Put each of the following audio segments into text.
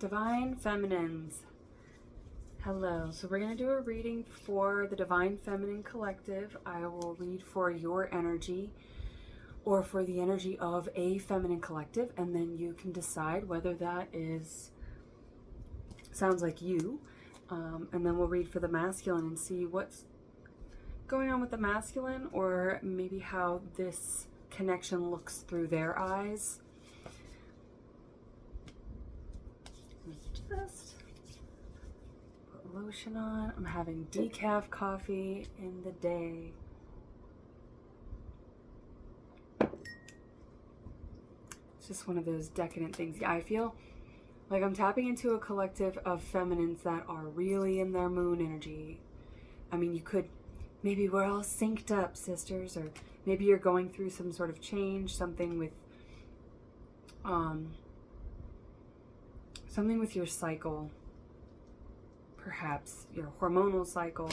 Divine Feminines. Hello. So we're going to do a reading for the Divine Feminine Collective. I will read for your energy or for the energy of a feminine collective, and then you can decide whether that sounds like you. And then we'll read for the masculine and see what's going on with the masculine, or maybe how this connection looks through their eyes. Just put lotion on. I'm having decaf coffee in the day. It's just one of those decadent things. Yeah, I feel like I'm tapping into a collective of feminines that are really in their moon energy. I mean, maybe we're all synced up, sisters, or maybe you're going through some sort of change, something with your cycle, perhaps your hormonal cycle,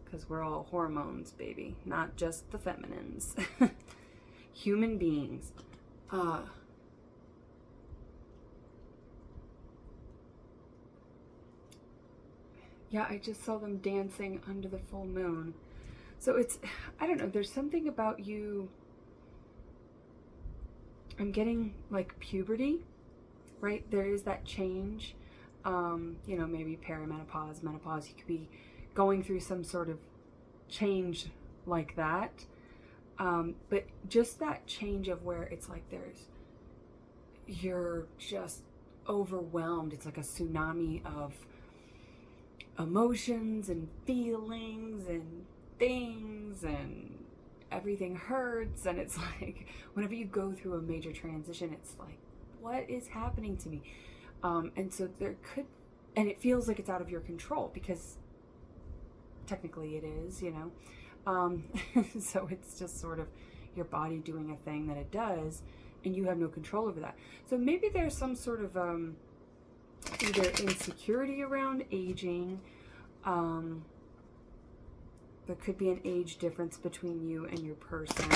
because we're all hormones, baby, not just the feminines. Human beings. Yeah, I just saw them dancing under the full moon. So I don't know, there's something about you. I'm getting like puberty, right? There is that change. Maybe perimenopause, menopause. You could be going through some sort of change like that. But just that change of where it's like you're just overwhelmed. It's like a tsunami of emotions and feelings and things, and everything hurts. And it's like whenever you go through a major transition, it's like, what is happening to me? And so and it feels like it's out of your control, because technically it is, so it's just sort of your body doing a thing that it does, and you have no control over that. So maybe there's some sort of either insecurity around aging. There could be an age difference between you and your person,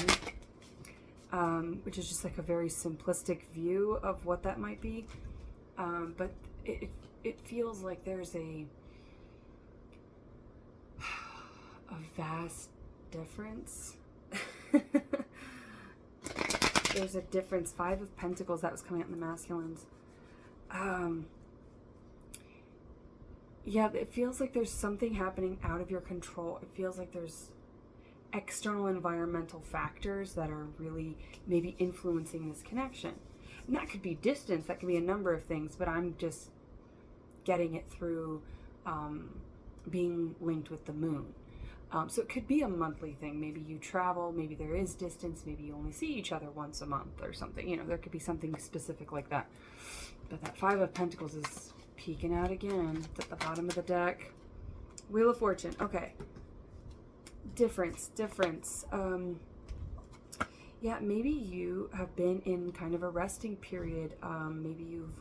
which is just like a very simplistic view of what that might be. But it feels like there's a vast difference. There's a difference. 5 of Pentacles, that was coming out in the masculines. Yeah, it feels like there's something happening out of your control. It feels like there's external environmental factors that are really maybe influencing this connection. And that could be distance, that could be a number of things, but I'm just getting it through being linked with the moon. So it could be a monthly thing. Maybe you travel, maybe there is distance, maybe you only see each other once a month or something. There could be something specific like that. But that 5 of Pentacles is peeking out again. It's at the bottom of the deck. Wheel of Fortune. Okay. Difference. Yeah, maybe you have been in kind of a resting period. Maybe you've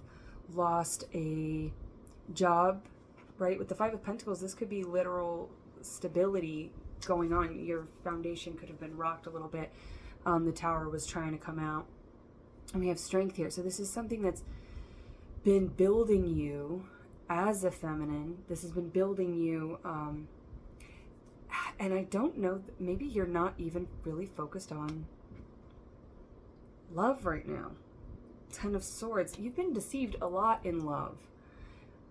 lost a job, right? With the 5 of Pentacles, this could be literal stability going on. Your foundation could have been rocked a little bit. The Tower was trying to come out. And we have Strength here. So this is something that's been building you as a feminine. This has been building you. And I don't know, maybe you're not even really focused on love right now. 10 of Swords. You've been deceived a lot in love.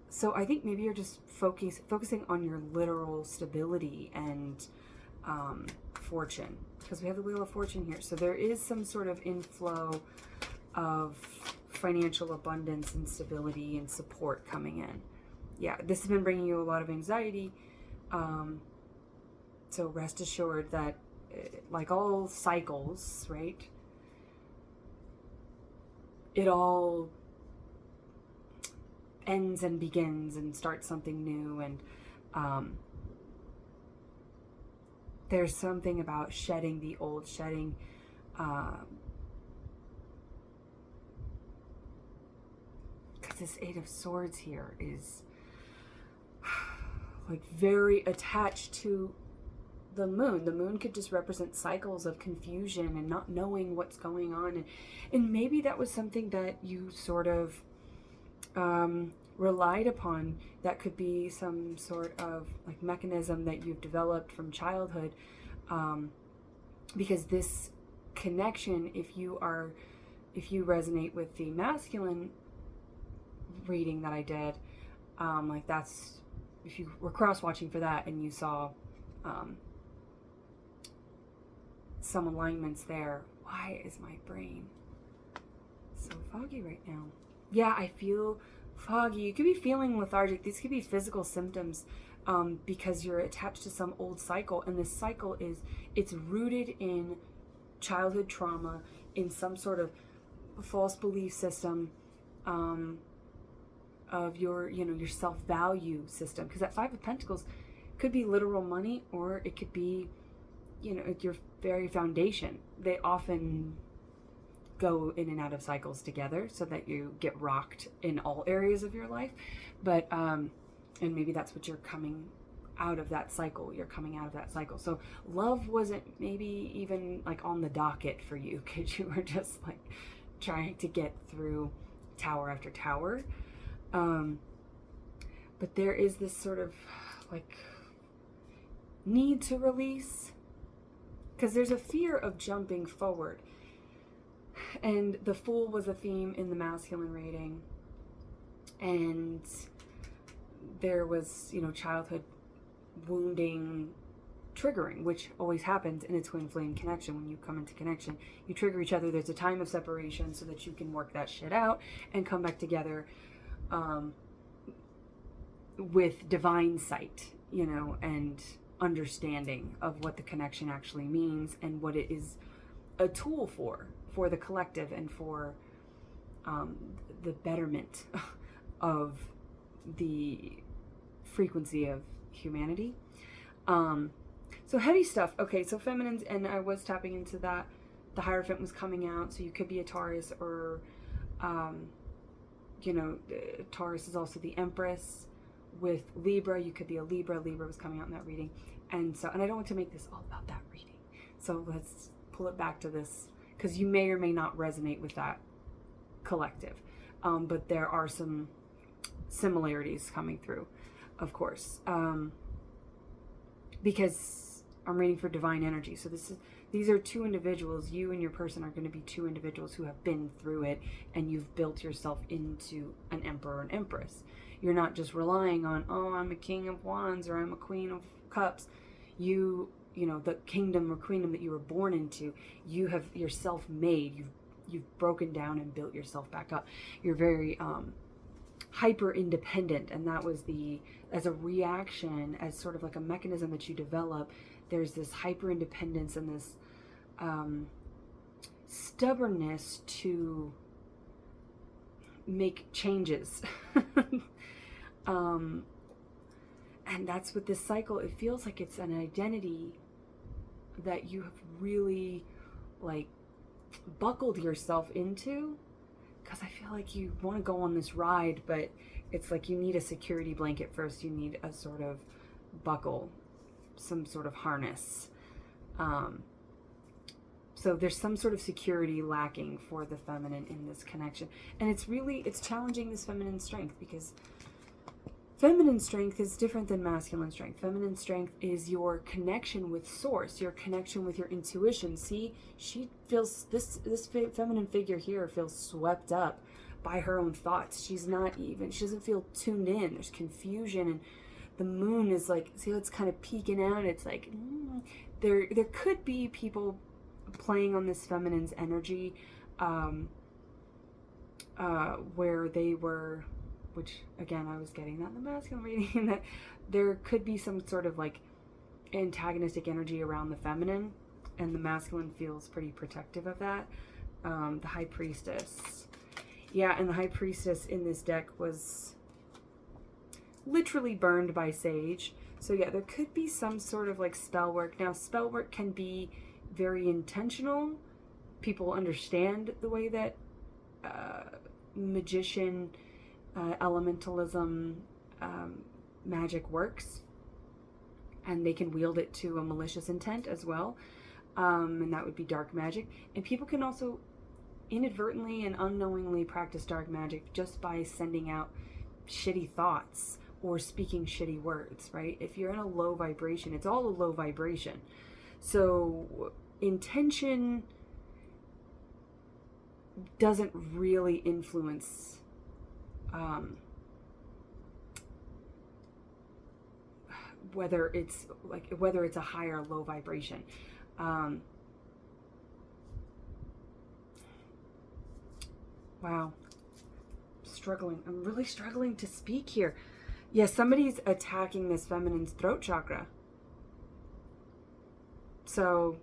So I think maybe you're just focusing on your literal stability and fortune, because we have the Wheel of Fortune here. So there is some sort of inflow of financial abundance and stability and support coming in. Yeah, this has been bringing you a lot of anxiety. So rest assured that, like all cycles, right? It all ends and begins and starts something new. And there's something about shedding the old, because this 8 of Swords here is like very attached to the moon. The moon could just represent cycles of confusion and not knowing what's going on. And maybe that was something that you sort of relied upon. That could be some sort of like mechanism that you've developed from childhood. Because this connection, if you resonate with the masculine reading that I did, like that's, if you were cross-watching for that and you saw some alignments there. Why is my brain so foggy right now? Yeah, I feel foggy. You could be feeling lethargic. These could be physical symptoms because you're attached to some old cycle, and this cycle it's rooted in childhood trauma, in some sort of false belief system of your self-value system. Because that Five of Pentacles could be literal money, or it could be, your very foundation. They often go in and out of cycles together so that you get rocked in all areas of your life. But, and maybe that's what you're coming out of that cycle. You're coming out of that cycle. So love wasn't maybe even like on the docket for you, because you were just like trying to get through tower after tower. But there is this sort of like need to release, because there's a fear of jumping forward. And the Fool was a theme in the masculine reading, and there was, childhood wounding triggering, which always happens in a twin flame connection. When you come into connection, you trigger each other. There's a time of separation so that you can work that shit out and come back together with divine sight, and understanding of what the connection actually means and what it is a tool for the collective and for the betterment of the frequency of humanity. So heavy stuff. Okay, so feminines, and I was tapping into that. The Hierophant was coming out, so you could be a Taurus, or Taurus is also the Empress. With Libra, you could be a Libra. Libra was coming out in that reading. And I don't want to make this all about that reading. So let's pull it back to this, because you may or may not resonate with that collective. But there are some similarities coming through, of course. Because I'm reading for divine energy. So these are two individuals. You and your person are going to be two individuals who have been through it, and you've built yourself into an emperor and empress. You're not just relying on, I'm a king of wands or I'm a queen of cups. The kingdom or queendom that you were born into, you're self-made. You've broken down and built yourself back up. You're very hyper independent, and that was as a reaction, as sort of like a mechanism that you develop. There's this hyper independence and this stubbornness to make changes. And that's with this cycle. It feels like it's an identity that you have really like buckled yourself into, because I feel like you want to go on this ride, but it's like you need a security blanket first. You need a sort of buckle, some sort of harness. So there's some sort of security lacking for the feminine in this connection. And it's challenging this feminine strength, because feminine strength is different than masculine strength. Feminine strength is your connection with source, your connection with your intuition. See, she feels, this feminine figure here feels swept up by her own thoughts. She doesn't feel tuned in. There's confusion, and the moon is like, see how it's kind of peeking out? It's like, there could be people playing on this feminine's energy, where they were, which again, I was getting that in the masculine reading, that there could be some sort of like antagonistic energy around the feminine, and the masculine feels pretty protective of that. The High Priestess. Yeah, and the High Priestess in this deck was literally burned by Sage. So yeah, there could be some sort of like spell work. Now, spell work can be very intentional. People understand the way that magician, elementalism, magic works. and they can wield it to a malicious intent as well. And that would be dark magic. And people can also inadvertently and unknowingly practice dark magic just by sending out shitty thoughts or speaking shitty words, right? If you're in a low vibration, it's all a low vibration. So intention doesn't really influence whether it's a high or low vibration. Wow. I'm really struggling to speak here. Yeah, somebody's attacking this feminine's throat chakra. So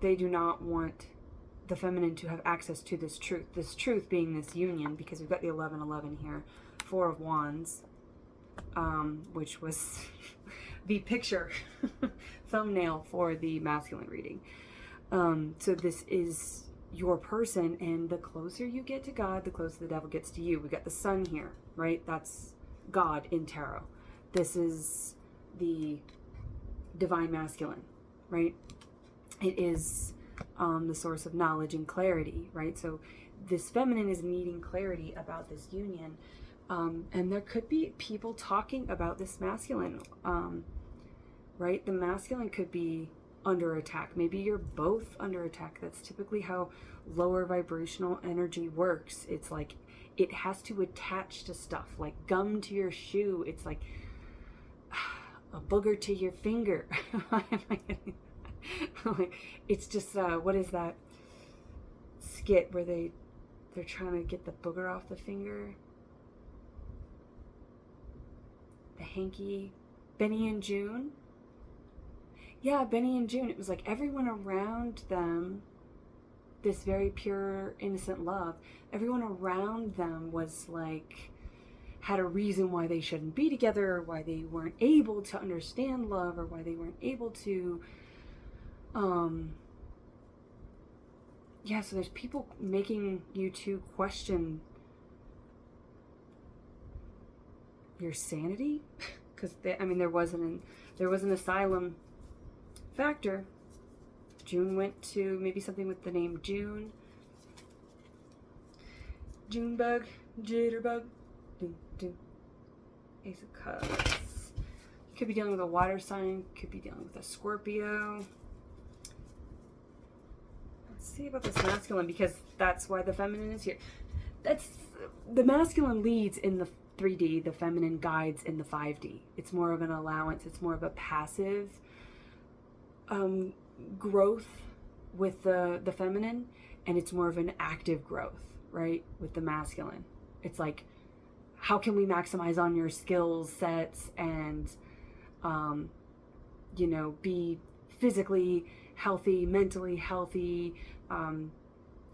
they do not want the feminine to have access to this truth being this union, because we've got the 1111 here, 4 of Wands, which was the picture thumbnail for the masculine reading. So this is your person, and the closer you get to God, the closer the devil gets to you. We got the sun here, right? That's God in tarot. This is the divine masculine, right? It is the source of knowledge and clarity, right? So this feminine is needing clarity about this union, and there could be people talking about this masculine, right? The masculine could be under attack. Maybe you're both under attack. That's typically how lower vibrational energy works. It's like it has to attach to stuff, like gum to your shoe. It's like a booger to your finger. It's just what is that skit where they're trying to get the booger off the finger? The hanky. Benny and June. Yeah, Benny and June. It was like everyone around them, this very pure, innocent love, everyone around them was like, had a reason why they shouldn't be together, or why they weren't able to understand love, or why they weren't able to, yeah, so there's people making you two question your sanity, because there was an asylum factor. June went to maybe something with the name June. Junebug, jitterbug, Ace of Cups. You could be dealing with a water sign, could be dealing with a Scorpio. Let's see about this masculine, because that's why the feminine is here. The masculine leads in the 3D, the feminine guides in the 5D. It's more of an allowance, it's more of a passive growth with the feminine, and it's more of an active growth, right, with the masculine. It's like, how can we maximize on your skills sets and be physically healthy, mentally healthy.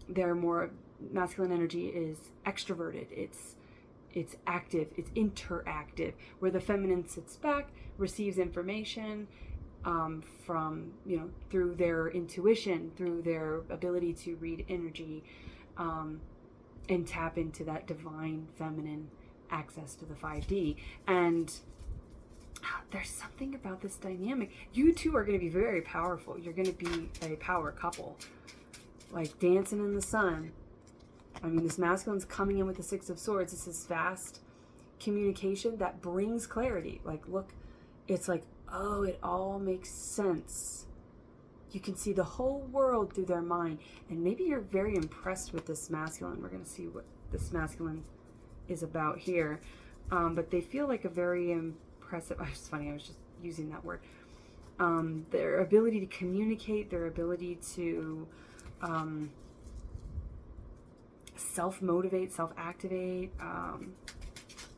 They're more, masculine energy is extroverted, it's active, it's interactive, where the feminine sits back, receives information from, through their intuition, through their ability to read energy, and tap into that divine feminine access to the 5D. And there's something about this dynamic. You two are going to be very powerful. You're going to be a power couple, like dancing in the sun. This masculine's coming in with the 6 of Swords. This is fast communication that brings clarity. Like, look, it's like, oh, it all makes sense. You can see the whole world through their mind. And maybe you're very impressed with this masculine. We're going to see what this masculine is about here. But they feel like a very impressive, it's funny, I was just using that word. Their ability to communicate, their ability to self-motivate, self-activate.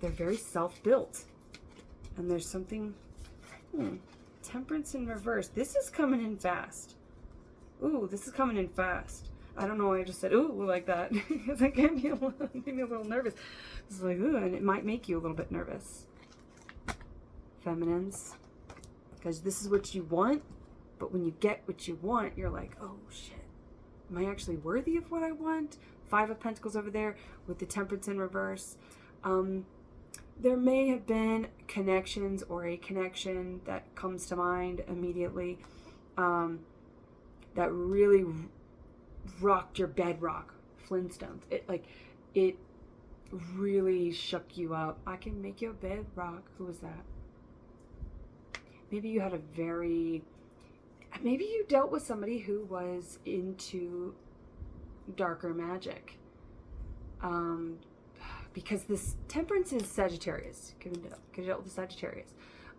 They're very self-built. And there's something, Temperance in reverse. This is coming in fast. Ooh, this is coming in fast. I don't know why I just said ooh like that. Because it made me a little nervous. It's like, ooh, and it might make you a little bit nervous. Feminines. Because this is what you want, but when you get what you want, you're like, oh shit. Am I actually worthy of what I want? 5 of Pentacles over there with the Temperance in reverse. there may have been connections or a connection that comes to mind immediately that really rocked your bedrock, Flintstones. It really shook you up. I can make your bed rock. Who was that? Maybe you had maybe you dealt with somebody who was into darker magic. Because this Temperance is Sagittarius. Could have dealt with Sagittarius.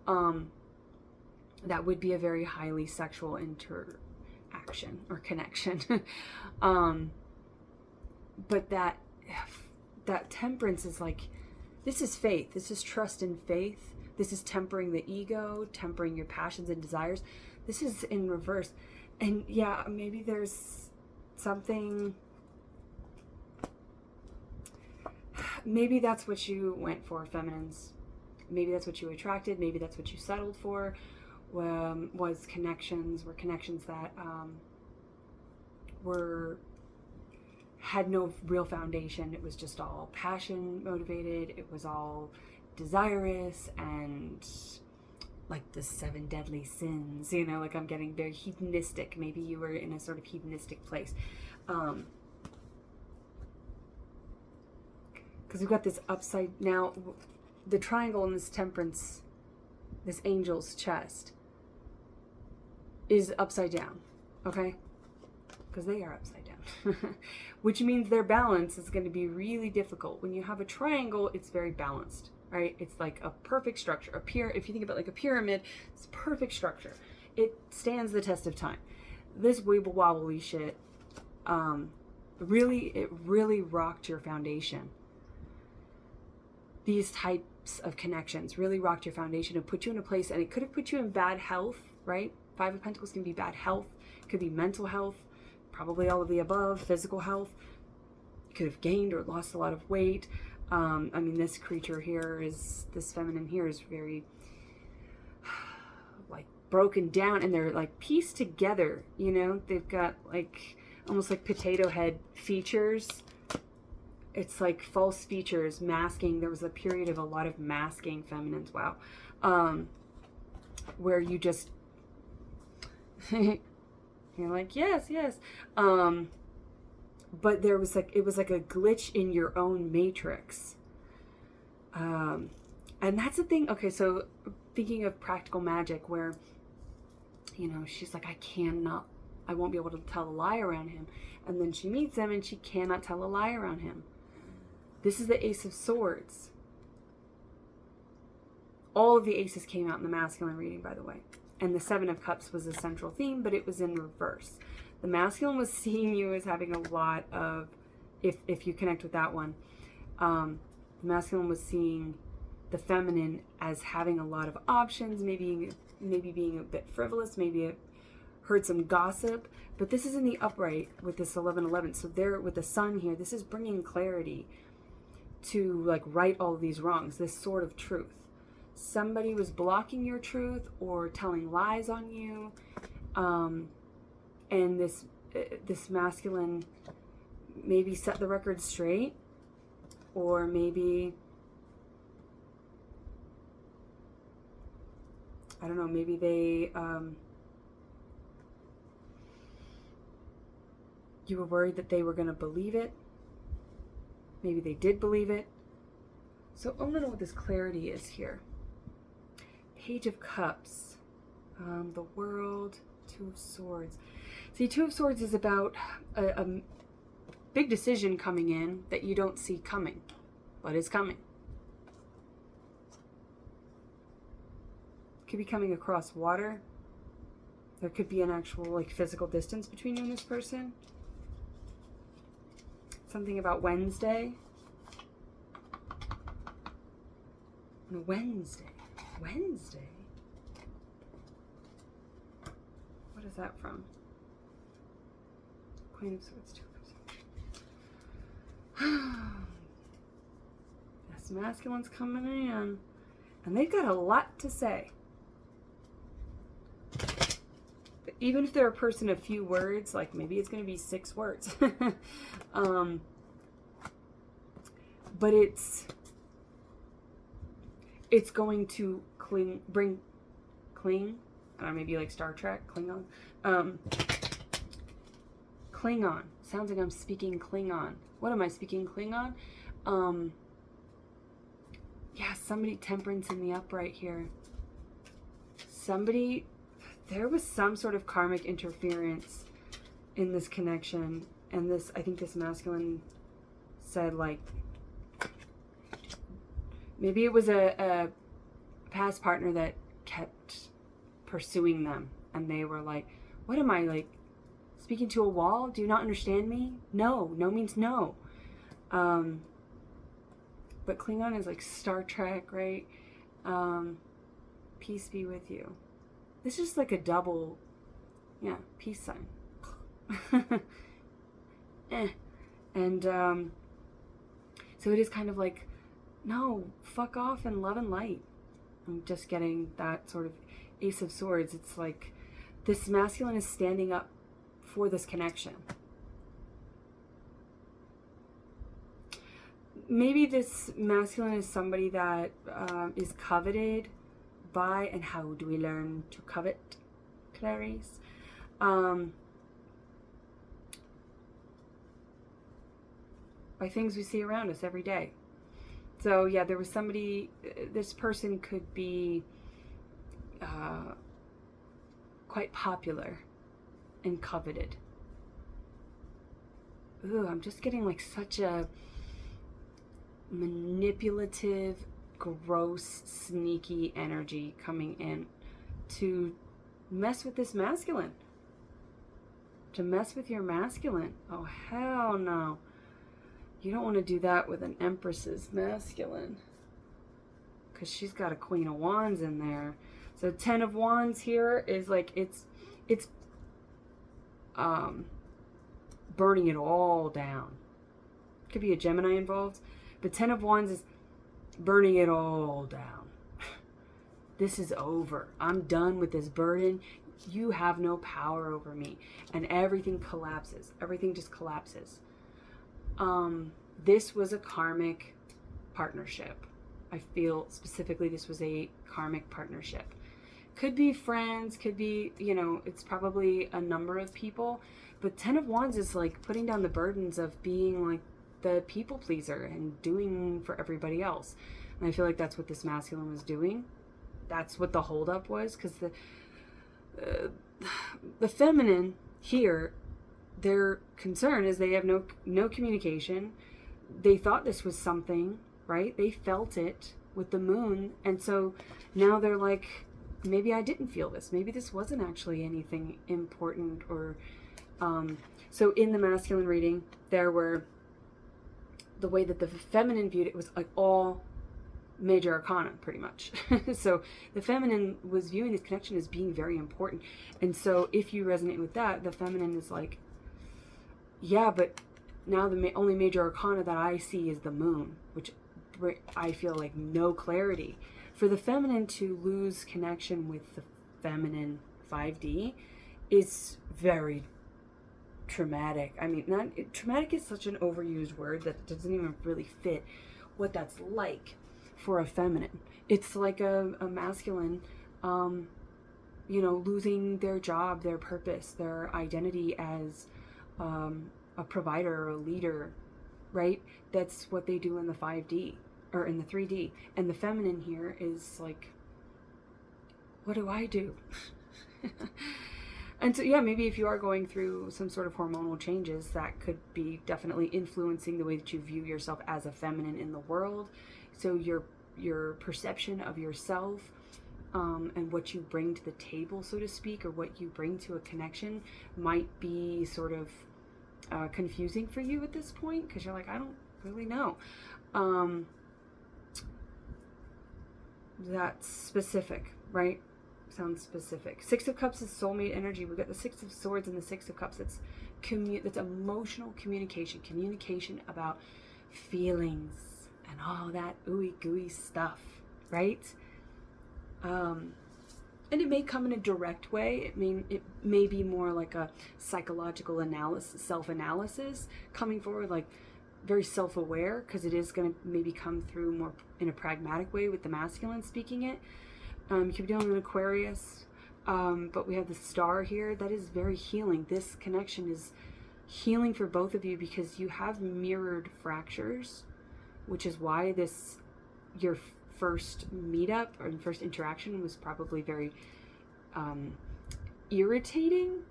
That would be a very highly sexual interaction or connection. But that Temperance is like, this is faith. This is trust in faith. This is tempering the ego, tempering your passions and desires. This is in reverse. And yeah, maybe there's something, maybe that's what you went for, feminines. Maybe that's what you attracted. Maybe that's what you settled for. Was connections that had no real foundation. It was just all passion motivated. It was all desirous and like the 7 deadly sins, like I'm getting very hedonistic. Maybe you were in a sort of hedonistic place. Because we've got this upside, now the triangle in this Temperance, this angel's chest, is upside down, okay? Because they are upside down. Which means their balance is going to be really difficult. When you have a triangle, it's very balanced, right? It's like a perfect structure. If you think about like a pyramid, it's perfect structure. It stands the test of time. This weeble wobbly shit, it really rocked your foundation. These types of connections really rocked your foundation and put you in a place, and it could have put you in bad health, right? 5 of Pentacles can be bad health. It could be mental health, probably all of the above, physical health. You could have gained or lost a lot of weight. This creature here this feminine here is very like broken down, and they're like pieced together, they've got like almost like potato head features. It's like false features, masking. There was a period of a lot of masking feminines. Wow. Where you just, you're like, yes. But it was like a glitch in your own matrix. And that's the thing. Okay, so thinking of practical magic where, she's like, I won't be able to tell a lie around him. And then she meets him and she cannot tell a lie around him. This is the Ace of Swords. All of the aces came out in the masculine reading, by the way. And the 7 of Cups was a central theme, but it was in reverse. The masculine was seeing you as having a lot of, if you connect with that one, the masculine was seeing the feminine as having a lot of options, maybe being a bit frivolous, maybe it heard some gossip. But this is in the upright with this 11-11. So there with the sun here, this is bringing clarity to like right all of these wrongs, this sort of truth. Somebody was blocking your truth or telling lies on you, and this masculine maybe set the record straight, or maybe I don't know, maybe they you were worried that they were going to believe it. Maybe they did believe it. So I want to know what this clarity is here. Page of Cups, the World, 2 of Swords. See, 2 of Swords is about a big decision coming in that you don't see coming, but is coming. Could be coming across water. There could be an actual like physical distance between you and this person. Something about Wednesday. Wednesday. What is that from? Queen of Swords, 2 of Swords. This masculine's coming in, and they've got a lot to say. Even if they're a person of few words, like maybe it's going to be 6 words. But it's going to cling, I don't know, maybe like Star Trek, Klingon. Sounds like I'm speaking Klingon. What am I speaking Klingon? Yeah, somebody, temperance in the upright here. Somebody, there was some sort of karmic interference in this connection. And this, I think this masculine said, like, maybe it was a past partner that kept pursuing them. And they were like, what am I, like, speaking to a wall? Do you not understand me? No. No means no. But Klingon is like Star Trek, right? Peace be with you. This is like a double, yeah, peace sign. And so it is kind of like, no, fuck off and love and light. I'm just getting that sort of Ace of Swords. It's like this masculine is standing up for this connection. Maybe this masculine is somebody that is coveted by, and how do we learn to covet, Clarice? By things we see around us every day. So yeah, there was somebody, this person could be quite popular and coveted. Ooh, I'm just getting like such a manipulative, gross, sneaky energy coming in to mess with this masculine. To mess with your masculine. Oh, hell no. You don't want to do that with an Empress's masculine, because she's got a Queen of Wands in there. So 10 of Wands here is like, it's burning it all down. Could be a Gemini involved. But 10 of Wands is burning it all down. This is over. I'm done with this burden. You have no power over me. And everything collapses. Everything just collapses. This was a karmic partnership. I feel specifically this was a karmic partnership. Could be friends, could be, you know, it's probably a number of people. But 10 of Wands is like putting down the burdens of being like the people pleaser and doing for everybody else. And I feel like that's what this masculine was doing. That's what the holdup was, because the feminine here, their concern is they have no communication. They thought this was something, right? They felt it with the moon, and so now they're like, maybe I didn't feel this. Maybe this wasn't actually anything important. Or so in the masculine reading, there were, the way that the feminine viewed it was like all major arcana, pretty much. So the feminine was viewing this connection as being very important. And so if you resonate with that, the feminine is like, yeah, but now the only major arcana that I see is the moon, which I feel like no clarity. For the feminine to lose connection with the feminine 5D is very traumatic. I mean, traumatic is such an overused word that doesn't even really fit what that's like for a feminine. It's like a masculine, you know, losing their job, their purpose, their identity as a provider or a leader, right? That's what they do in the 5D or in the 3D. And the feminine here is like, what do I do? And so, yeah, maybe if you are going through some sort of hormonal changes, that could be definitely influencing the way that you view yourself as a feminine in the world. So your perception of yourself and what you bring to the table, so to speak, or what you bring to a connection might be sort of confusing for you at this point, because you're like, I don't really know. That's specific, right? Sounds specific. 6 of Cups is soulmate energy. We've got the 6 of Swords and the 6 of Cups. That's emotional communication about feelings and all that ooey gooey stuff, right? And it may come in a direct way. It may be more like a psychological analysis, self-analysis, coming forward like, very self-aware, because it is going to maybe come through more in a pragmatic way with the masculine speaking it. You could be dealing with an Aquarius, but we have the star here. That is very healing. This connection is healing for both of you because you have mirrored fractures, which is why your first meetup or first interaction was probably very irritating,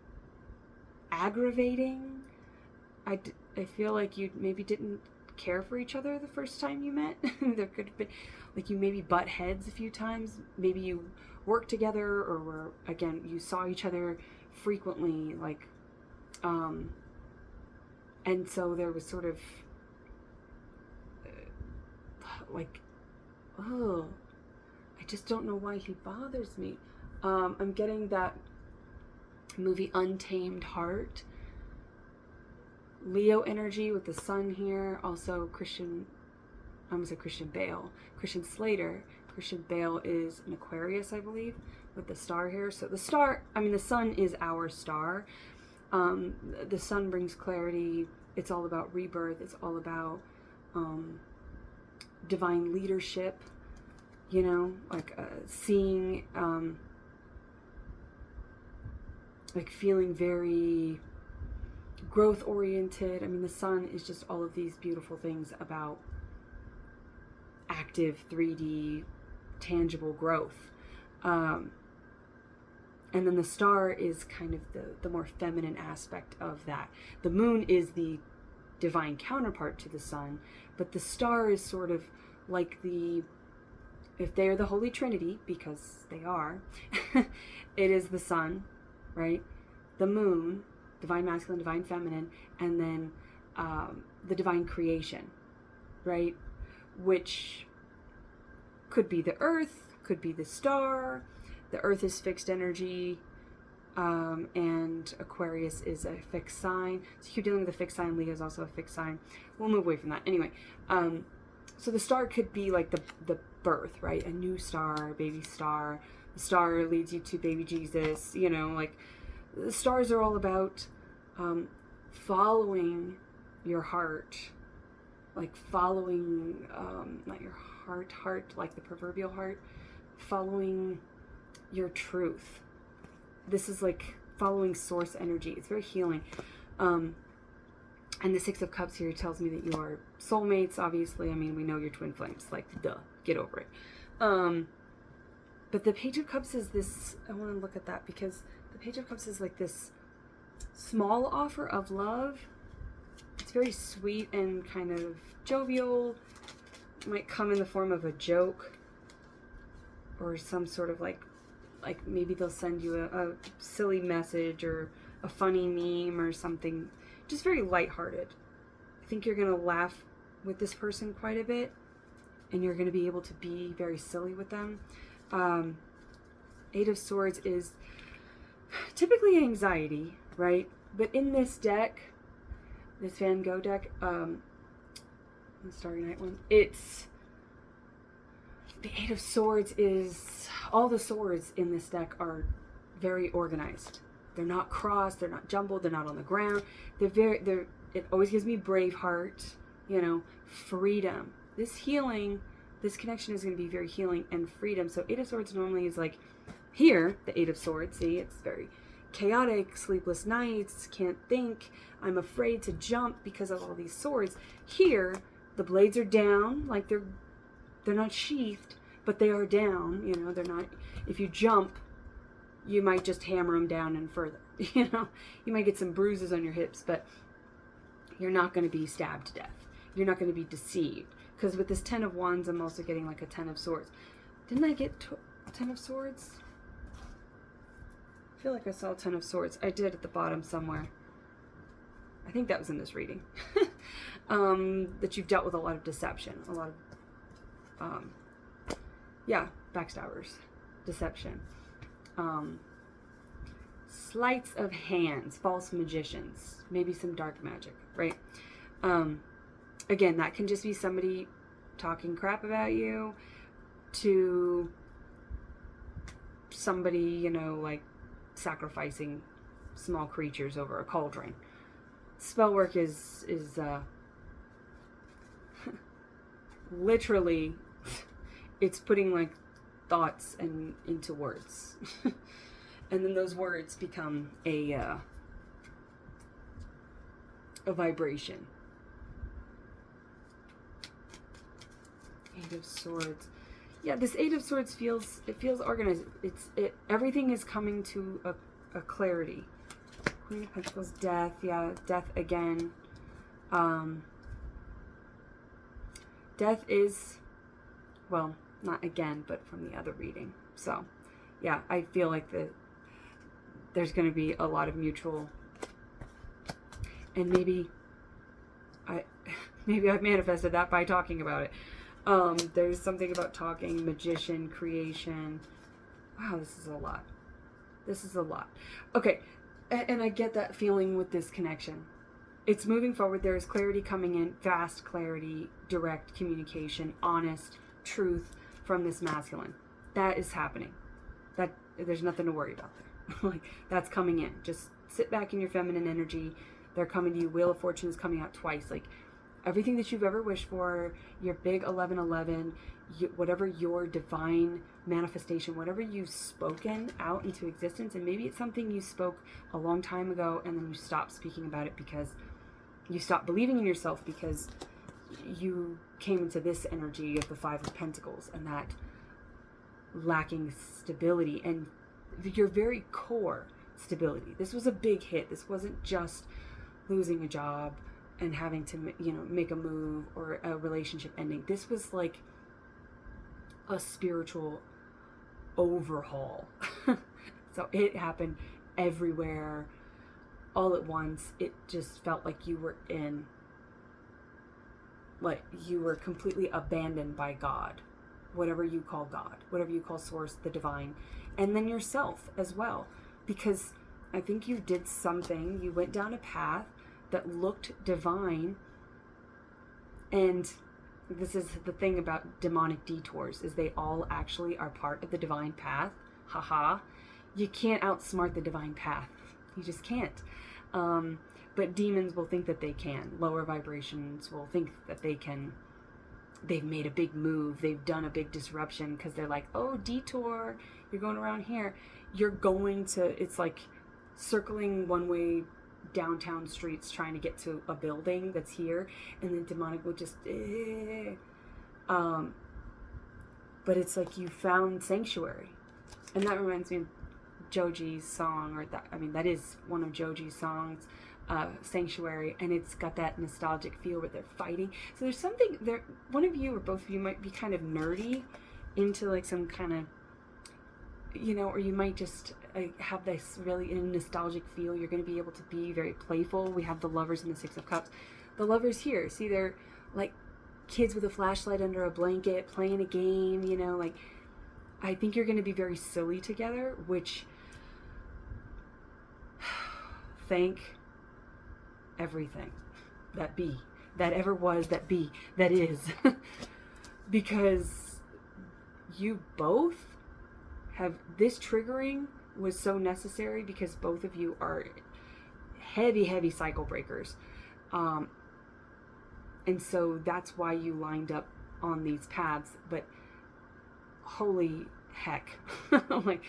aggravating. I feel like you maybe didn't care for each other the first time you met. There could have been, like, you maybe butt heads a few times. Maybe you worked together, or were, again, you saw each other frequently, like, and so there was sort of like, oh, I just don't know why he bothers me. I'm getting that movie Untamed Heart, Leo energy with the sun here. Also Christian Bale. Christian Slater. Christian Bale is an Aquarius, I believe, with the star here. So the star, I mean, the sun is our star. The sun brings clarity. It's all about rebirth. It's all about divine leadership, you know, like seeing, like feeling very growth oriented. I mean, the sun is just all of these beautiful things about active 3D tangible growth. And then the star is kind of the more feminine aspect of that. The moon is the divine counterpart to the sun, but the star is sort of like if they are the Holy Trinity, because they are, it is the sun, right? The moon, divine masculine, divine feminine, and then the divine creation, right? Which could be the earth, could be the star. The earth is fixed energy, and Aquarius is a fixed sign. So if you're dealing with a fixed sign, Leo is also a fixed sign. We'll move away from that. Anyway, so the star could be like the birth, right? A new star, baby star. The star leads you to baby Jesus, you know, like the stars are all about following your heart, like following, not your heart, like the proverbial heart, following your truth. This is like following source energy. It's very healing. And the Six of Cups here tells me that you are soulmates, obviously. I mean, we know you're twin flames, like, duh, get over it. But the Page of Cups is this, I want to look at that because the Page of Cups is like this small offer of love. It's very sweet and kind of jovial. It might come in the form of a joke or some sort of like maybe they'll send you a silly message or a funny meme or something. Just very lighthearted. I think you're going to laugh with this person quite a bit, and you're going to be able to be very silly with them. Eight of Swords is typically anxiety, right? But in this deck, this Van Gogh deck, the Starry Night one, it's the Eight of Swords is, all the swords in this deck are very organized. They're not crossed, they're not jumbled, they're not on the ground. It always gives me Braveheart, you know, freedom. This healing, this connection is going to be very healing and freedom. So Eight of Swords normally is like, here, the Eight of Swords, see, it's very chaotic, sleepless nights, can't think, I'm afraid to jump because of all these swords. Here, the blades are down, like they're not sheathed, but they are down, you know, they're not, if you jump, you might just hammer them down and further, you know, you might get some bruises on your hips, but you're not going to be stabbed to death. You're not going to be deceived. Because with this 10 of Wands, I'm also getting like a 10 of Swords. Didn't I get 10 of Swords? I feel like I saw 10 of Swords. I did at the bottom somewhere. I think that was in this reading. That you've dealt with a lot of deception. A lot of, backstabbers. Deception. Sleights of hands, false magicians, maybe some dark magic, right? Again, that can just be somebody talking crap about you to somebody, you know, like sacrificing small creatures over a cauldron. Spell work is literally, it's putting like thoughts and into words. And then those words become a vibration. Eight of Swords. Yeah, this Eight of Swords feels organized. Everything is coming to a clarity. Queen of Pentacles, death. Yeah, death again. Death is, well, not again, but from the other reading. So, yeah, I feel like there's going to be a lot of mutual, and maybe I've manifested that by talking about it. There's something about talking, magician, creation. Wow, this is a lot. This is a lot. Okay, and I get that feeling with this connection. It's moving forward. There is clarity coming in, fast clarity, direct communication, honest truth from this masculine. That is happening. That there's nothing to worry about there. Like, that's coming in. Just sit back in your feminine energy. They're coming to you. Wheel of Fortune is coming out twice. Like, everything that you've ever wished for, your big 1111, whatever your divine manifestation, whatever you've spoken out into existence, and maybe it's something you spoke a long time ago and then you stopped speaking about it because you stopped believing in yourself because you came into this energy of the Five of Pentacles and that lacking stability and your very core stability. This was a big hit. This wasn't just losing a job and having to, make a move or a relationship ending. This was like a spiritual overhaul. So it happened everywhere, all at once. It just felt like you were completely abandoned by God, whatever you call God, whatever you call source, the divine, and then yourself as well. Because I think you did something, you went down a path that looked divine, and this is the thing about demonic detours, is they all actually are part of the divine path. Haha. You can't outsmart the divine path. You just can't. But demons will think that they can. Lower vibrations will think that they can. They've made a big move. They've done a big disruption because they're like, oh, detour. You're going around here. You're going to, it's like circling one way downtown streets trying to get to a building that's here, and then demonic will just but it's like you found sanctuary. And that reminds me of Joji's song, or that is one of Joji's songs, Sanctuary, and it's got that nostalgic feel where they're fighting. So there's something there, one of you or both of you might be kind of nerdy into like some kind of, or you might just have this really nostalgic feel. You're going to be able to be very playful. We have the Lovers and the Six of Cups. The Lovers here, see, they're like kids with a flashlight under a blanket playing a game, like, I think you're going to be very silly together, which, thank everything that ever was, that is, because you both have, this triggering was so necessary because both of you are heavy cycle breakers. And so that's why you lined up on these paths. But holy heck, like,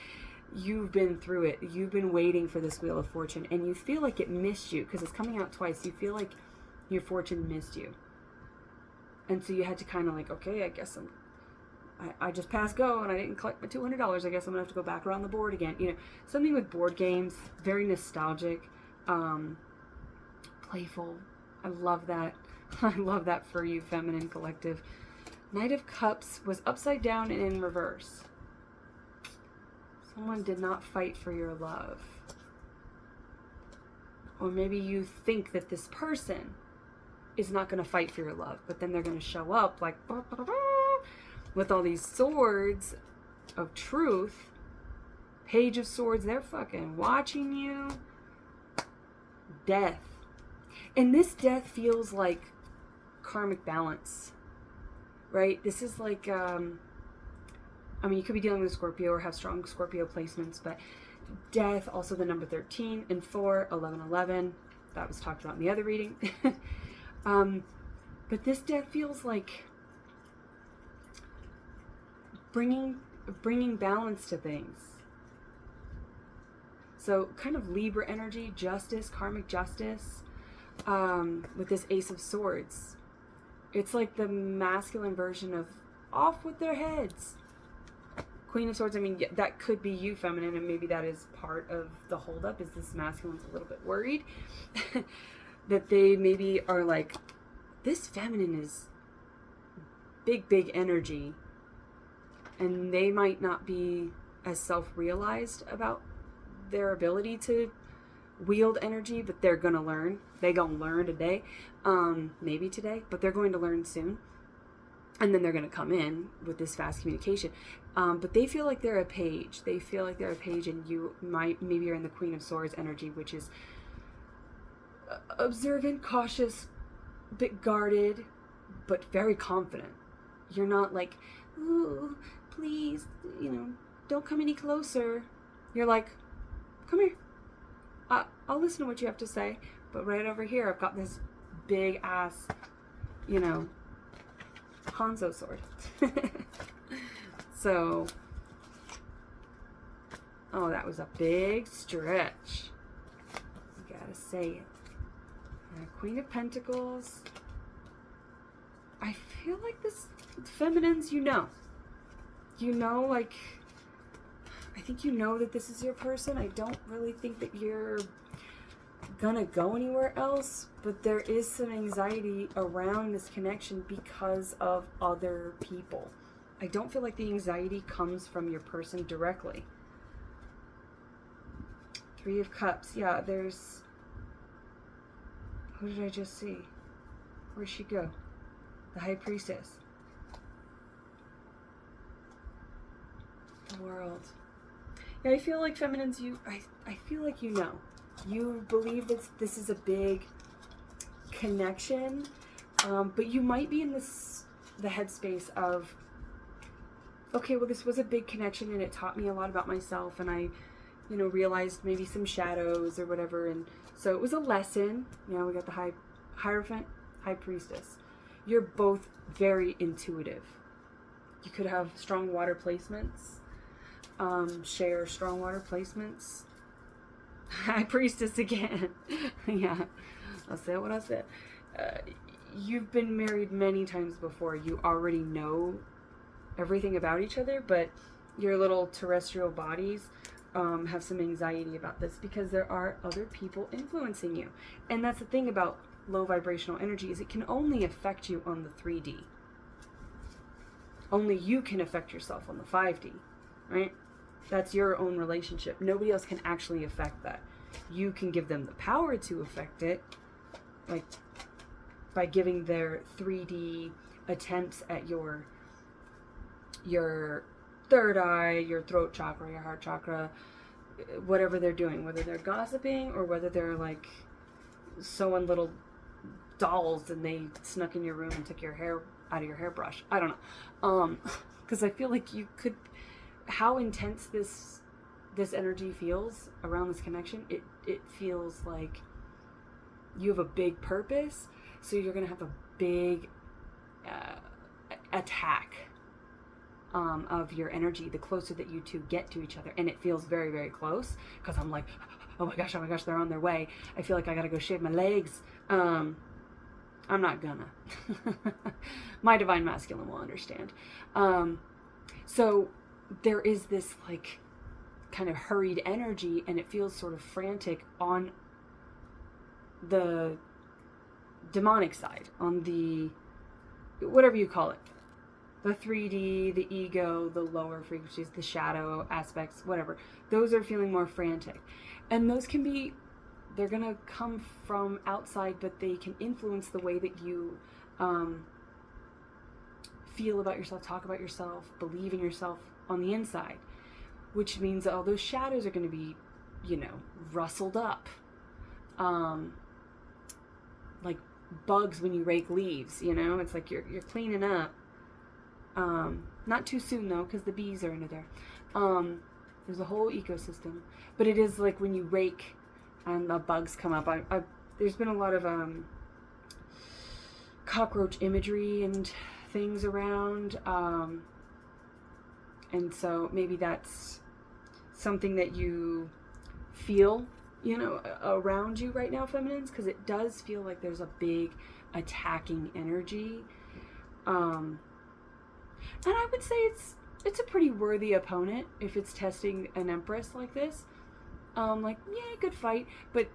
you've been through it. You've been waiting for this Wheel of Fortune, and you feel like it missed you because it's coming out twice. You feel like your fortune missed you. And so you had to kind of like, okay, I guess I just passed go and I didn't collect my $200. I guess I'm gonna have to go back around the board again. Something with board games, very nostalgic, playful. I love that. I love that for you, feminine collective. Knight of Cups was upside down and in reverse. Someone did not fight for your love. Or maybe you think that this person is not going to fight for your love, but then they're going to show up like with all these swords of truth, Page of Swords. They're fucking watching you. Death. And this death feels like karmic balance, right? This is like, you could be dealing with Scorpio or have strong Scorpio placements, but death, also the number 13 and 4, 1111. That was talked about in the other reading. But this death feels like bringing balance to things. So kind of Libra energy, justice, karmic justice, with this Ace of Swords. It's like the masculine version of off with their heads. Queen of Swords, I mean, that could be you, feminine, and maybe that is part of the holdup, is this masculine's a little bit worried that they maybe are like, this feminine is big energy, and they might not be as self-realized about their ability to wield energy, but they're gonna learn. They gonna learn today, maybe today, but they're going to learn soon. And then they're going to come in with this fast communication. But they feel like they're a page. They feel like they're a page, and you maybe you're in the Queen of Swords energy, which is observant, cautious, a bit guarded, but very confident. You're not like, ooh, please, don't come any closer. You're like, come here. I'll listen to what you have to say. But right over here, I've got this big ass, Hanzo sword. So, oh, that was a big stretch. You gotta say it. Queen of Pentacles. I feel like this feminines, like, I think that this is your person. I don't really think that you're gonna go anywhere else, but there is some anxiety around this connection because of other people. I don't feel like the anxiety comes from your person directly. Three of Cups. Yeah, there's... Who did I just see? Where'd she go? The High Priestess. The World. Yeah, I feel like feminines, I feel like you believe that this is a big connection, but you might be in the headspace of, okay, well, this was a big connection and it taught me a lot about myself, and I, realized maybe some shadows or whatever, and so it was a lesson. We got the Hierophant, High Priestess. You're both very intuitive. You could have strong water placements, share strong water placements. High Priestess again. Yeah, I'll say what I said. You've been married many times before. You already know everything about each other, but your little terrestrial bodies have some anxiety about this because there are other people influencing you. And that's the thing about low vibrational energy, is it can only affect you on the 3D. Only you can affect yourself on the 5D, right? That's your own relationship. Nobody else can actually affect that. You can give them the power to affect it, like by giving their 3D attempts at your third eye, your throat chakra, your heart chakra, whatever they're doing, whether they're gossiping or whether they're like sewing little dolls and they snuck in your room and took your hair out of your hairbrush. I don't know. Because I feel like you could, how intense this energy feels around this connection, it feels like you have a big purpose, so you're going to have a big attack of your energy the closer that you two get to each other. And it feels very, very close, because I'm like, oh my gosh, they're on their way. I feel like I got to go shave my legs. I'm not gonna. My divine masculine will understand. So there is this like kind of hurried energy, and it feels sort of frantic on the demonic side, on the whatever you call it, the 3D, the ego, the lower frequencies, the shadow aspects, whatever. Those are feeling more frantic, and those can be, they're gonna come from outside, but they can influence the way that you feel about yourself, talk about yourself, believe in yourself on the inside, which means that all those shadows are going to be, rustled up, like bugs when you rake leaves. It's like you're cleaning up. Not too soon though, because the bees are into there. There's a whole ecosystem, but it is like when you rake and the bugs come up. There's been a lot of cockroach imagery and things around. And so maybe that's something that you feel, you know, around you right now, feminines, because it does feel like there's a big attacking energy. And I would say it's a pretty worthy opponent if it's testing an empress like this. Like, yeah, good fight, but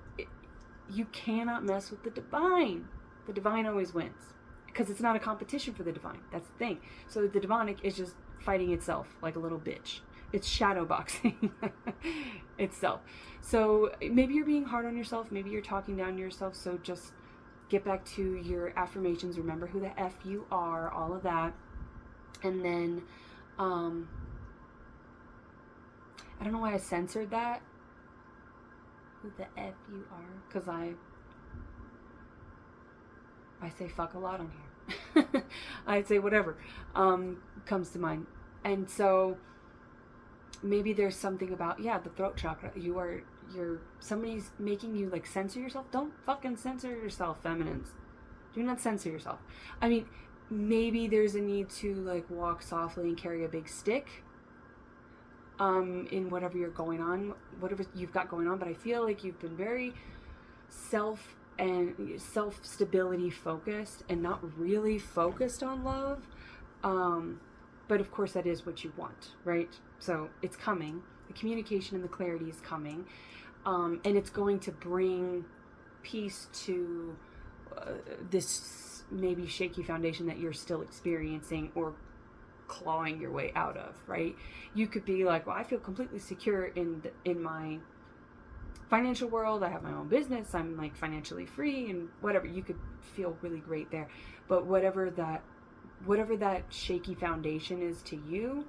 you cannot mess with the divine. The divine always wins, because it's not a competition for the divine. That's the thing. So the demonic is just fighting itself like a little bitch. It's shadow boxing itself. So maybe you're being hard on yourself. Maybe you're talking down to yourself. So just get back to your affirmations. Remember who the F you are, all of that. And then, I don't know why I censored that. Who the F you are. Because I say fuck a lot on here. I'd say whatever comes to mind. And so maybe there's something about, yeah, the throat chakra. Somebody's making you like censor yourself. Don't fucking censor yourself, feminines. Do not censor yourself. I mean, maybe there's a need to like walk softly and carry a big stick in whatever you're going on, whatever you've got going on. But I feel like you've been very self-stability focused and not really focused on love. But of course that is what you want, right? So it's coming. The communication and the clarity is coming. And it's going to bring peace to this maybe shaky foundation that you're still experiencing or clawing your way out of, right? You could be like, well, I feel completely secure in my financial world. I have my own business. I'm like financially free and whatever. You could feel really great there. But whatever that shaky foundation is to you,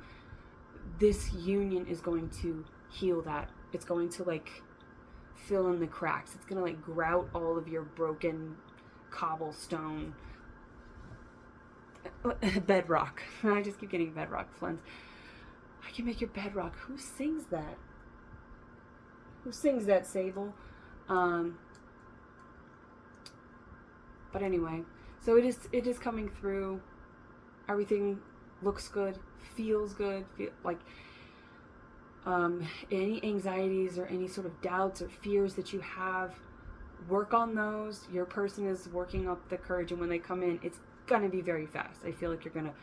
this union is going to heal that. It's going to like fill in the cracks. It's going to like grout all of your broken cobblestone bedrock. I just keep getting bedrock floods. I can make your bedrock. Who sings that? Who sings that, Sable? But anyway, so it is coming through. Everything looks good, feels good, any anxieties or any sort of doubts or fears that you have, work on those. Your person is working up the courage, and when they come in, it's gonna be very fast. I feel like you're gonna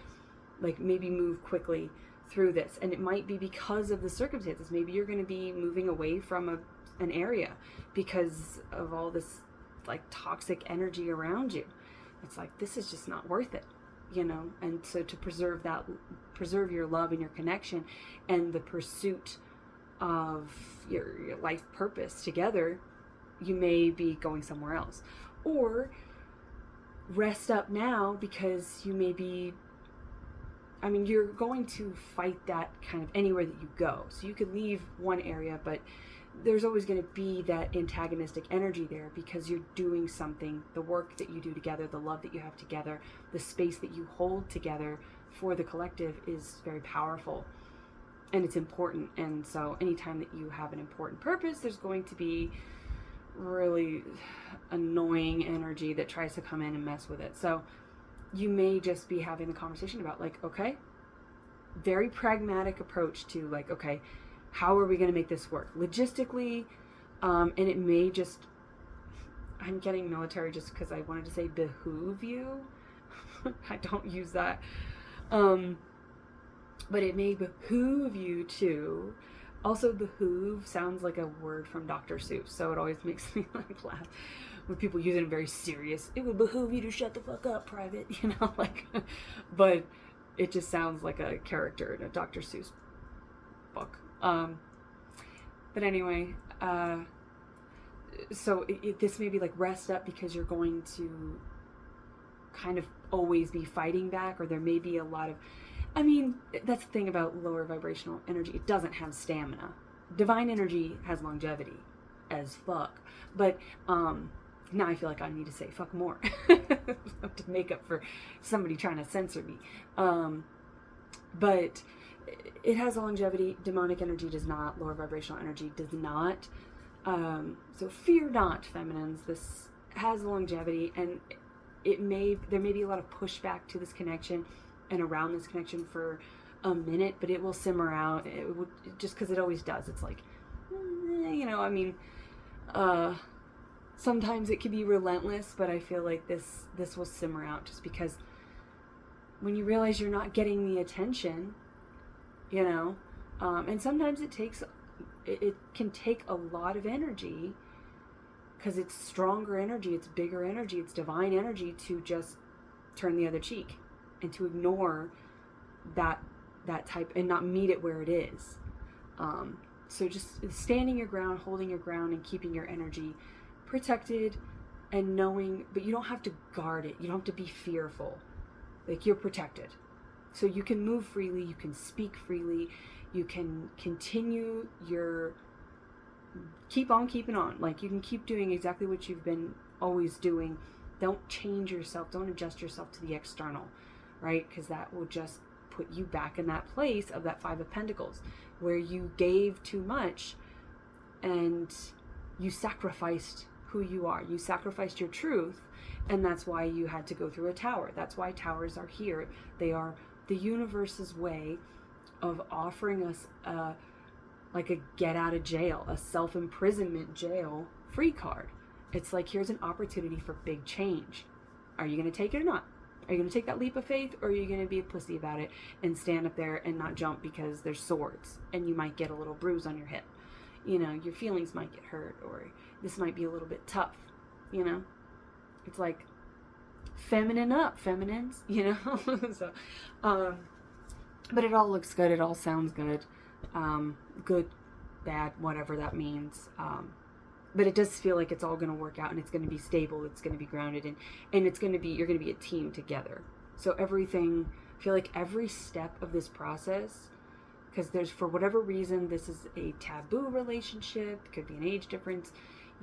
like maybe move quickly through this, and it might be because of the circumstances. Maybe you're gonna be moving away from an area because of all this like toxic energy around you. It's like, this is just not worth it, you know. And so to preserve your love and your connection and the pursuit of your life purpose together, you may be going somewhere else, or rest up now because you may be, I mean, you're going to fight that kind of anywhere that you go. So you could leave one area, but there's always going to be that antagonistic energy there because you're doing something. The work that you do together, the love that you have together, the space that you hold together for the collective is very powerful and it's important. And so anytime that you have an important purpose, there's going to be really annoying energy that tries to come in and mess with it. So you may just be having a conversation about like, okay, very pragmatic approach to like, okay, how are we going to make this work logistically? And it may just, I'm getting military just because I wanted to say behoove you. I don't use that. But it may behoove you to. Also, behoove sounds like a word from Dr. Seuss, so it always makes me like laugh when people use it in very serious. It would behoove you to shut the fuck up, private, you know, like. But it just sounds like a character in a Dr. Seuss book. But anyway, so this may be like rest up because you're going to kind of always be fighting back, or there may be a lot of, I mean, that's the thing about lower vibrational energy. It doesn't have stamina. Divine energy has longevity as fuck. But now I feel like I need to say fuck more to make up for somebody trying to censor me. But it has longevity. Demonic energy does not. Lower vibrational energy does not. So fear not, feminines. This has longevity, and there may be a lot of pushback to this connection and around this connection for a minute, but it will simmer out. It would, just because it always does. It's like, I mean, sometimes it can be relentless, but I feel like this will simmer out, just because when you realize you're not getting the attention, and sometimes it can take a lot of energy, because it's stronger energy, it's bigger energy, it's divine energy, to just turn the other cheek and to ignore that type and not meet it where it is. So just standing your ground, holding your ground, and keeping your energy protected, and knowing, but you don't have to guard it. You don't have to be fearful. Like, you're protected. So you can move freely, you can speak freely, you can continue keep on keeping on. Like, you can keep doing exactly what you've been always doing. Don't change yourself, don't adjust yourself to the external, right? Because that will just put you back in that place of that Five of Pentacles, where you gave too much and you sacrificed who you are. You sacrificed your truth, and that's why you had to go through a tower. That's why towers are here. They are the universe's way of offering us like a get out of jail, a self-imprisonment jail free card. It's like, here's an opportunity for big change. Are you going to take it or not? Are you going to take that leap of faith, or are you going to be a pussy about it and stand up there and not jump because there's swords and you might get a little bruise on your hip? Your feelings might get hurt, or this might be a little bit tough, It's like, feminine up, feminines, So, but it all looks good. It all sounds good. Good, bad, whatever that means. But it does feel like it's all going to work out, and it's going to be stable. It's going to be grounded, and you're going to be a team together. So everything, I feel like every step of this process, because for whatever reason, this is a taboo relationship. It could be an age difference.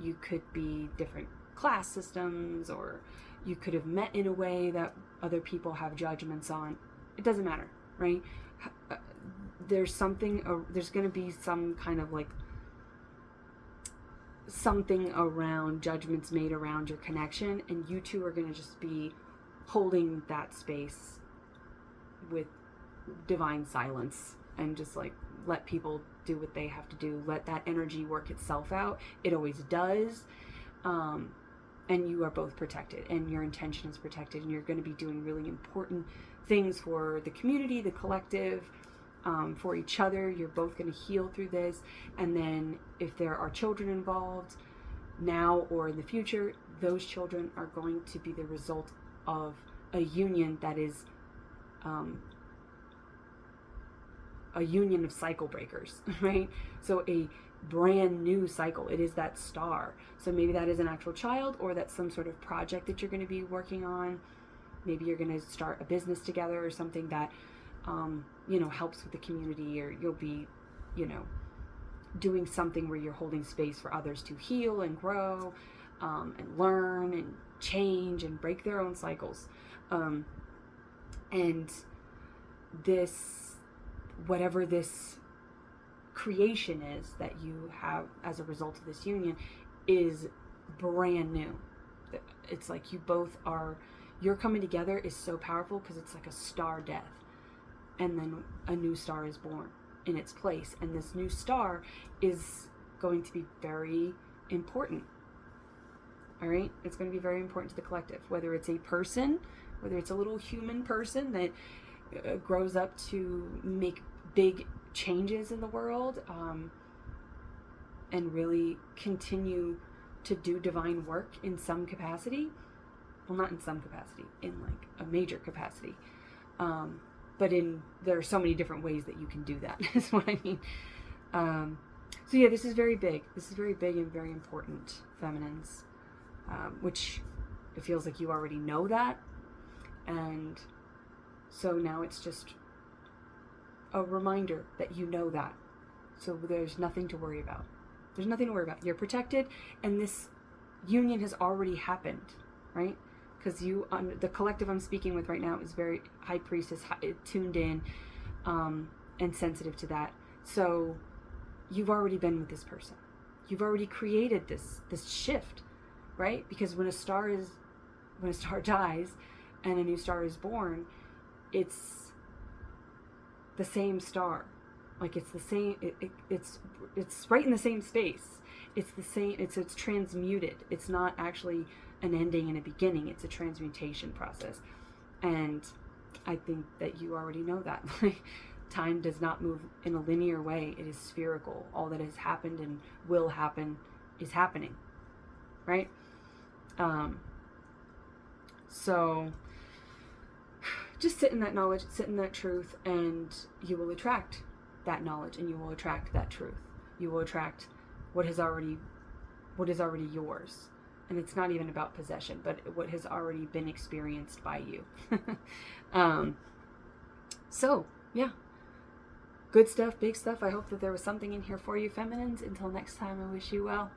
You could be different class systems, or you could have met in a way that other people have judgments on. It doesn't matter, right? There's going to be some kind of like something around judgments made around your connection, and you two are going to just be holding that space with divine silence, and just like let people do what they have to do. Let that energy work itself out. It always does. And you are both protected, and your intention is protected, and you're going to be doing really important things for the community, the collective, for each other. You're both going to heal through this. And then if there are children involved now or in the future, those children are going to be the result of a union that is a union of cycle breakers, right? So a brand new cycle. It is that star. So maybe that is an actual child, or that's some sort of project that you're going to be working on. Maybe you're going to start a business together, or something that helps with the community, or you'll be doing something where you're holding space for others to heal and grow, and learn and change and break their own cycles. And this, whatever this creation is that you have as a result of this union, is brand new. It's like your coming together is so powerful, because it's like a star death, and then a new star is born in its place, and this new star is going to be very important. All right, it's going to be very important to the collective, whether it's a person, whether it's a little human person that grows up to make big changes in the world, and really continue to do divine work in some capacity. Well, not in some capacity, in like a major capacity. But there are so many different ways that you can do that, is what I mean. So yeah, this is very big. This is very big and very important, feminines. Which it feels like you already know that. And so now it's just a reminder that you know that. So there's nothing to worry about. There's nothing to worry about. You're protected, and this union has already happened, right? Because the collective I'm speaking with right now is very high priestess, tuned in, and sensitive to that. So you've already been with this person. You've already created this shift, right? Because when a star dies and a new star is born, it's the same star. Like it's the same, it's right in the same space. It's the same, it's transmuted. It's not actually an ending and a beginning. It's a transmutation process. And I think that you already know that. Time does not move in a linear way. It is spherical. All that has happened and will happen is happening. Right? So just sit in that knowledge, sit in that truth, and you will attract that knowledge, and you will attract that truth. You will attract what is already yours. And it's not even about possession, but what has already been experienced by you. So, yeah. Good stuff, big stuff. I hope that there was something in here for you, feminines. Until next time, I wish you well.